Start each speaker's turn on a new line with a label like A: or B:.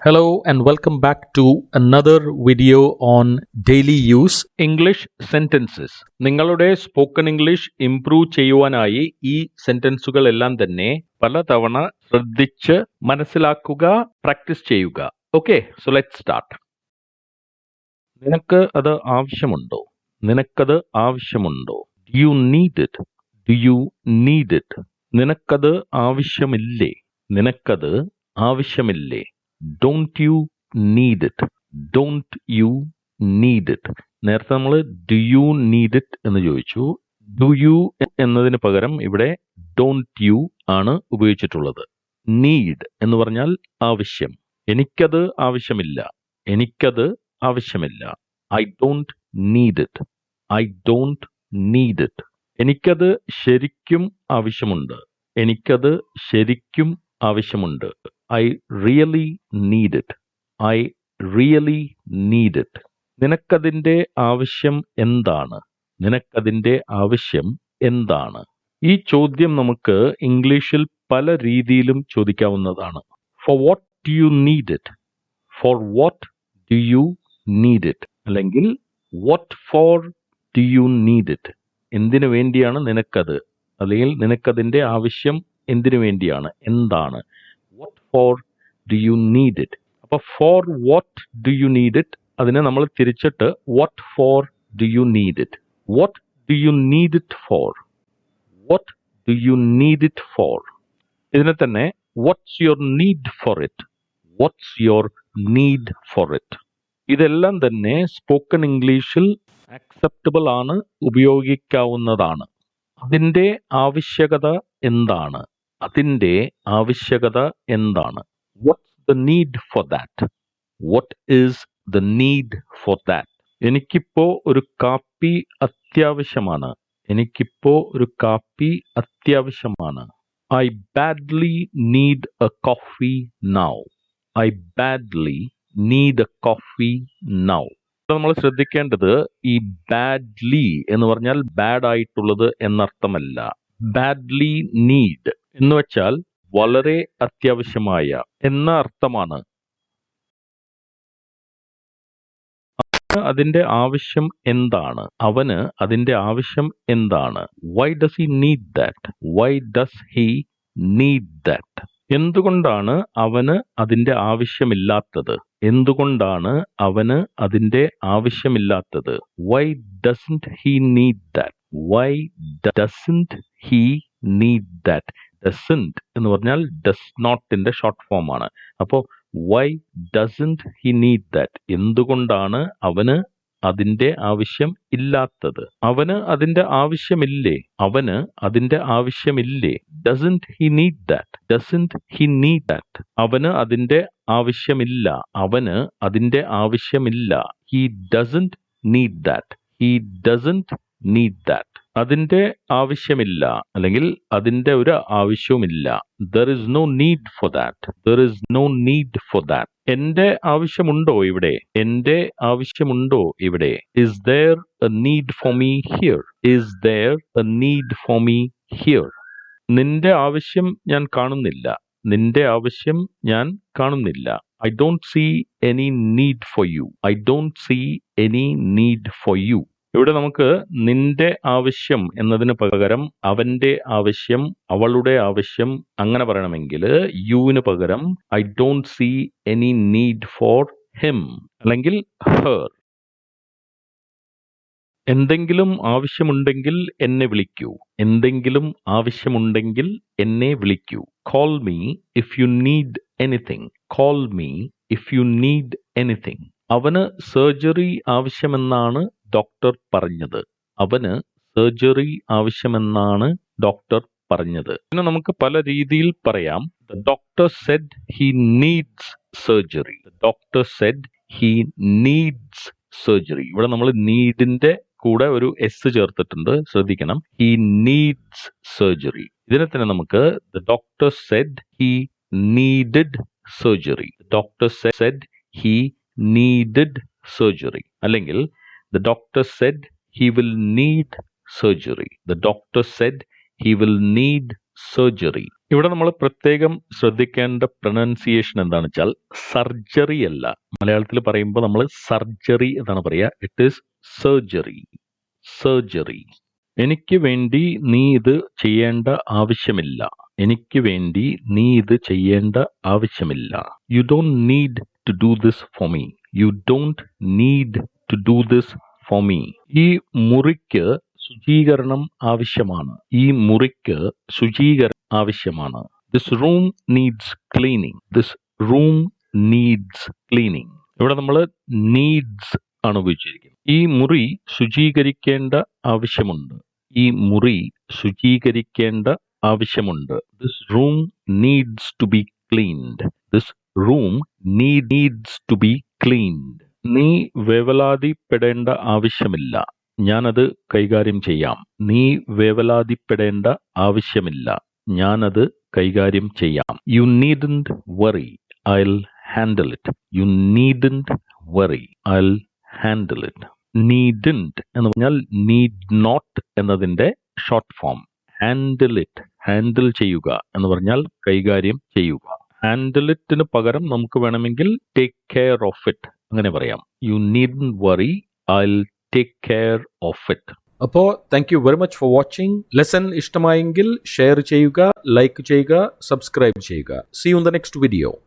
A: Hello and welcome back to another video on daily use English sentences. നിങ്ങളുടെ spoken English improve ചെയ്യുവാനായി ഈ സെന്റൻസുകളെല്ലാം തന്നെ പലതവണ ശ്രദ്ധിച്ച് മനസ്സിലാക്കുക, പ്രാക്ടീസ് ചെയ്യുക. Okay, so let's start. നിനക്ക് അത് ആവശ്യമുണ്ടോ? നിനക്കത് ആവശ്യമുണ്ടോ? Do you need it? Do you need it? നിനക്കത് ആവശ്യമില്ലേ? നിനക്കത് ആവശ്യമില്ലേ? Don't you need it? Don't you need it? നേരത്തെ നമ്മൾ do you need it എന്ന് ചോദിച്ചു. Do you എന്നതിന് പകരം ഇവിടെ don't you ആണ് ഉപയോഗിച്ചിട്ടുള്ളത്. Need എന്ന് പറഞ്ഞാൽ ആവശ്യം. എനിക്കത് ആവശ്യമില്ല. എനിക്കത് ആവശ്യമില്ല. I don't need it. I don't need it. എനിക്കത് ശരിക്കും ആവശ്യമുണ്ട്. എനിക്കത് ശരിക്കും ആവശ്യമുണ്ട്. I really need it. I really need it. നിനക്കതിൻ്റെ ആവശ്യം എന്താണ്? നിനക്കതിൻ്റെ ആവശ്യം എന്താണ്? ഈ ചോദ്യം നമുക്ക് ഇംഗ്ലീഷിൽ പല രീതിയിലും ചോദിക്കാവുന്നതാണ്. For what do you need it? For what do you need it? അല്ലെങ്കിൽ what for do you need it? എന്തിനു വേണ്ടിയാണ് നിനക്കത്? അല്ലെങ്കിൽ നിനക്കതിൻ്റെ ആവശ്യം എന്തിനു വേണ്ടിയാണ്? എന്താണ്? What for do you need it? അപ്പോൾ for what do you need it? അതിനെ നമ്മൾ തിരിച്ചിട്ട് what for do you need it? What do you need it for? What do you need it for? ഇതിനെ തന്നെ what's your need for it? What's your need for it? ഇതെല്ലാം തന്നെ spoken ഇംഗ്ലീഷിൽ acceptable ആണ്, ഉപയോഗിക്കാവുന്നതാണ്. അതിൻ്റെ ആവശ്യകത എന്താണ്? അതിൻ്റെ ആവശ്യകത എന്താണ്? What's the need for that? What is the need for that? എനിക്കിപ്പോ ഒരു കാപ്പി അത്യാവശ്യമാണ്. എനിക്കിപ്പോ ഒരു കാപ്പി അത്യാവശ്യമാണ്. I badly need a coffee now. I badly need a coffee now. നമ്മൾ ശ്രദ്ധിക്കേണ്ടത് ഈ ബാഡ്ലി എന്ന് പറഞ്ഞാൽ ബാഡ് ആയിട്ടുള്ളത് എന്നർത്ഥമല്ല. ബാഡ്ലി നീഡ് എന്ന് വെച്ചാൽ വളരെ അത്യാവശ്യമായ എന്ന അർത്ഥമാണ്. അതിന്റെ ആവശ്യം എന്താണ്? അവന് അതിന്റെ ആവശ്യം എന്താണ്? Why does he need that? Why does he need that? എന്തുകൊണ്ടാണ് അവന് അതിന്റെ ആവശ്യമില്ലാത്തത്? എന്തുകൊണ്ടാണ് അവന് അതിന്റെ ആവശ്യമില്ലാത്തത്? Why doesn't he need that? Why doesn't he need that? Doesn't എന്ന് പറഞ്ഞാൽ does not ഷോർട്ട് ഫോം ആണ്. അപ്പോൾ why doesn't he need that? എന്തുകൊണ്ടാണ് അവന് അതിന്റെ ആവശ്യം ഇല്ലാത്തത്? അവന് അതിന്റെ ആവശ്യമില്ലേ? അവന് അതിന്റെ ആവശ്യമില്ലേ? Doesn't he need that? Doesn't he need that? അവന് അതിന്റെ ആവശ്യമില്ല. അവന് അതിന്റെ ആവശ്യമില്ല. He doesn't need that. He doesn't need that. അതിന്റെ ആവശ്യമില്ല അല്ലെങ്കിൽ അതിന്റെ ഒരു ആവശ്യവുമില്ല. There is no need for that. There is no need for that. എന്റെ ആവശ്യമുണ്ടോ ഇവിടെ? എന്റെ ആവശ്യമുണ്ടോ ഇവിടെ? Is there a need for me here? Is there a need for me here? നിന്റെ ആവശ്യം ഞാൻ കാണുന്നില്ല. നിന്റെ ആവശ്യം ഞാൻ കാണുന്നില്ല. I don't see any need for you. I don't see any need for you. ഇവിടെ നമുക്ക് നിന്റെ ആവശ്യം എന്നതിന് പകരം അവന്റെ ആവശ്യം, അവളുടെ ആവശ്യം അങ്ങനെ പറയണമെങ്കിൽ യുവിന് പകരം I don't see any need for him അല്ലെങ്കിൽ ഹെർ. എന്തെങ്കിലും ആവശ്യമുണ്ടെങ്കിൽ എന്നെ വിളിക്കൂ. എന്തെങ്കിലും ആവശ്യമുണ്ടെങ്കിൽ എന്നെ വിളിക്കൂ. Call me if you need anything. Call me if you need anything. അവന് സർജറി ആവശ്യമെന്നാണ് ഡോക്ടർ പറഞ്ഞത്. അവന് സർജറി ആവശ്യമെന്നാണ് ഡോക്ടർ പറഞ്ഞത്. പിന്നെ നമുക്ക് പല രീതിയിൽ പറയാം. The doctor said he needs surgery. The doctor said he needs surgery. ഇവിടെ നമ്മൾ നീഡിന്റെ കൂടെ ഒരു എസ് ചേർത്തിട്ടുണ്ട്, ശ്രദ്ധിക്കണം. He needs surgery. ഇതിനെ തന്നെ നമുക്ക് the doctor said he needed surgery. The doctor said he needed surgery. അല്ലെങ്കിൽ the doctor said he will need surgery. The doctor said he will need surgery. ഇവിടെ നമ്മൾ പ്രത്യേകം ശ്രദ്ധിക്കേണ്ട പ്രൊനൗൺസിയേഷൻ എന്താണെന്ന് വെച്ചാൽ സർജറി അല്ല. മലയാളത്തിൽ പറയുമ്പോൾ നമ്മൾ സർജറി എന്നാണ് പറയുക. It is surgery. സർജറി. എനിക്ക് വേണ്ടി നീ ഇത് ചെയ്യേണ്ട ആവശ്യമില്ല. എനിക്ക് വേണ്ടി നീ ഇത് ചെയ്യേണ്ട ആവശ്യമില്ല. You don't need to do this for me. You don't need to do this for me. ഈ മുറിക്ക് ശുചീകരണം ആവശ്യമാണ്. ഈ മുറിക്ക് ശുചീകരണം ആവശ്യമാണ്. This room needs cleaning. This room needs cleaning. ഇവിടെ നമ്മൾ നീഡ്സ് ആണ് ഉപയോഗിച്ചിരിക്കുന്നത്. ഈ മുറി ശുചീകരിക്കേണ്ട ആവശ്യമുണ്ട്. ഈ മുറി ശുചീകരിക്കേണ്ട ആവശ്യമുണ്ട്. This room needs to be cleaned. This room needs to be cleaned. നീ വേവലാതിപ്പെടേണ്ട ആവശ്യമില്ല. ഞാനത് കൈകാര്യം ചെയ്യാം. നീ വേവലാതിപ്പെടേണ്ട ആവശ്യമില്ല. ഞാനത് കൈകാര്യം ചെയ്യാം. You needn't worry. I'll handle it. You needn't worry. I'll handle it. Needn't എന്ന് പറഞ്ഞാൽ need not എന്നതിന്റെ short form. Handle it. Handle ചെയ്യുക എന്ന് പറഞ്ഞാൽ കൈകാര്യം ചെയ്യുക. ഹാൻഡിൽ ഇറ്റിന് പകരം നമുക്ക് വേണമെങ്കിൽ ടേക്ക് കെയർ ഓഫ് ഇറ്റ് അങ്ങനെ പറയാം. You needn't worry. I'll take care of it. അപ്പോൾ thank you very much for watching. Lesson ഇഷ്ടമായെങ്കിൽ ഷെയർ ചെയ്യുക, ലൈക്ക് ചെയ്യുക, സബ്സ്ക്രൈബ് ചെയ്യുക. See you in the next video.